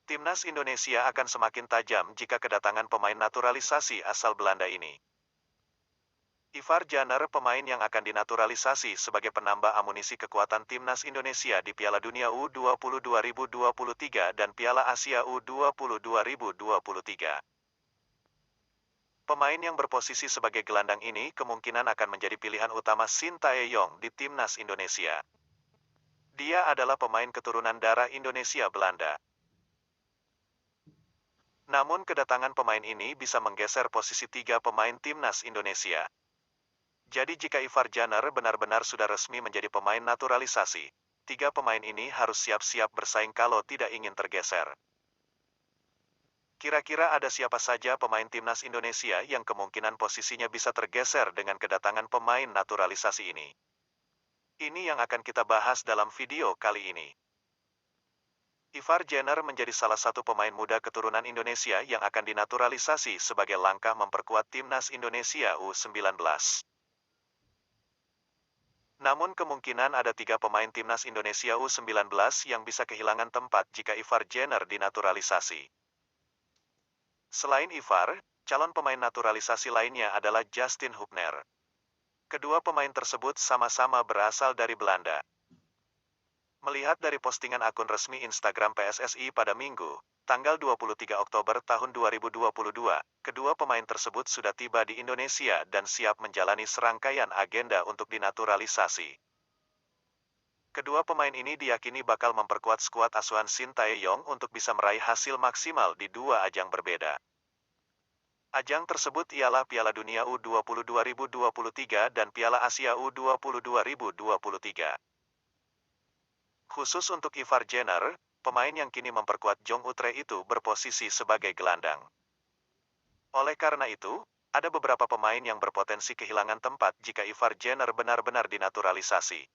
Timnas Indonesia akan semakin tajam jika kedatangan pemain naturalisasi asal Belanda ini. Ivar Janner, pemain yang akan dinaturalisasi sebagai penambah amunisi kekuatan Timnas Indonesia di Piala Dunia U20 2023 dan Piala Asia U20 2023. Pemain yang berposisi sebagai gelandang ini kemungkinan akan menjadi pilihan utama Shin Tae-yong di Timnas Indonesia. Dia adalah pemain keturunan darah Indonesia-Belanda. Namun kedatangan pemain ini bisa menggeser posisi 3 pemain Timnas Indonesia. Jadi jika Ivar Janner benar-benar sudah resmi menjadi pemain naturalisasi, 3 pemain ini harus siap-siap bersaing kalau tidak ingin tergeser. Kira-kira ada siapa saja pemain Timnas Indonesia yang kemungkinan posisinya bisa tergeser dengan kedatangan pemain naturalisasi ini? Ini yang akan kita bahas dalam video kali ini. Ivar Janner menjadi salah satu pemain muda keturunan Indonesia yang akan dinaturalisasi sebagai langkah memperkuat Timnas Indonesia U19. Namun kemungkinan ada 3 pemain Timnas Indonesia U19 yang bisa kehilangan tempat jika Ivar Janner dinaturalisasi. Selain Ivar, calon pemain naturalisasi lainnya adalah Justin Hubner. Kedua pemain tersebut sama-sama berasal dari Belanda. Melihat dari postingan akun resmi Instagram PSSI pada Minggu, tanggal 23 Oktober tahun 2022, kedua pemain tersebut sudah tiba di Indonesia dan siap menjalani serangkaian agenda untuk dinaturalisasi. Kedua pemain ini diyakini bakal memperkuat skuad asuhan Shin Tae-yong untuk bisa meraih hasil maksimal di 2 ajang berbeda. Ajang tersebut ialah Piala Dunia U20 2023 dan Piala Asia U20 2023. Khusus untuk Ivar Janner, pemain yang kini memperkuat Jong Utre itu berposisi sebagai gelandang. Oleh karena itu, ada beberapa pemain yang berpotensi kehilangan tempat jika Ivar Janner benar-benar dinaturalisasi.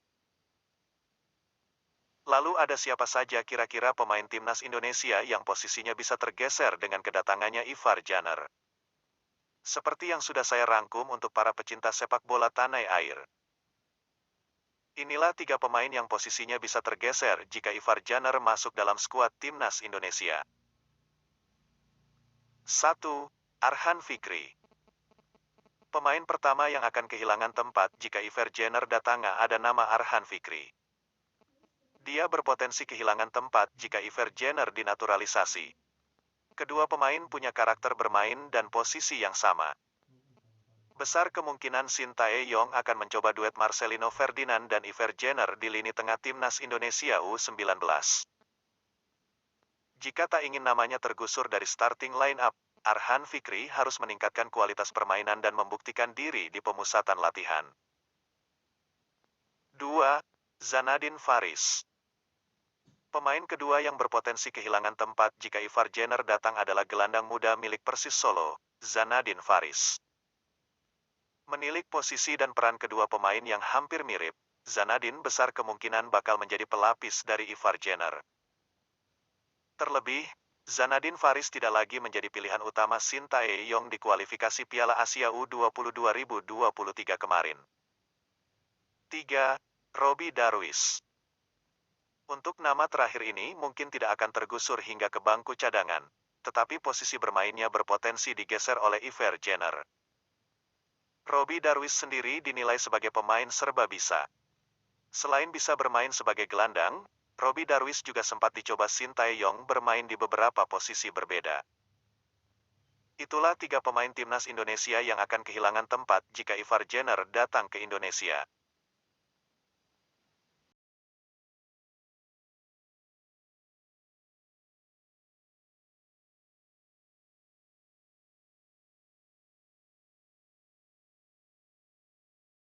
Lalu ada siapa saja kira-kira pemain Timnas Indonesia yang posisinya bisa tergeser dengan kedatangannya Ivar Janner? Seperti yang sudah saya rangkum untuk para pecinta sepak bola tanah air. Inilah 3 pemain yang posisinya bisa tergeser jika Ivar Janner masuk dalam skuad Timnas Indonesia. 1. Arhan Fikri. Pemain pertama yang akan kehilangan tempat jika Ivar Janner datang ada nama Arhan Fikri. Dia berpotensi kehilangan tempat jika Ivar Janner dinaturalisasi. Kedua pemain punya karakter bermain dan posisi yang sama. Besar kemungkinan Shin Tae-yong akan mencoba duet Marcelino Ferdinand dan Ivar Janner di lini tengah Timnas Indonesia U19. Jika tak ingin namanya tergusur dari starting line-up, Arhan Fikri harus meningkatkan kualitas permainan dan membuktikan diri di pemusatan latihan. 2. Zanadin Faris. Pemain kedua yang berpotensi kehilangan tempat jika Ivar Janner datang adalah gelandang muda milik Persis Solo, Zanadin Faris. Menilik posisi dan peran kedua pemain yang hampir mirip, Zanadin besar kemungkinan bakal menjadi pelapis dari Ivar Janner. Terlebih, Zanadin Faris tidak lagi menjadi pilihan utama Shin Tae-yong di kualifikasi Piala Asia U20 2023 kemarin. 3. Robbie Darwish. Untuk nama terakhir ini mungkin tidak akan tergusur hingga ke bangku cadangan, tetapi posisi bermainnya berpotensi digeser oleh Ivar Janner. Robbie Darwish sendiri dinilai sebagai pemain serba bisa. Selain bisa bermain sebagai gelandang, Robbie Darwish juga sempat dicoba Shin Tae-yong bermain di beberapa posisi berbeda. Itulah 3 pemain Timnas Indonesia yang akan kehilangan tempat jika Ivar Janner datang ke Indonesia.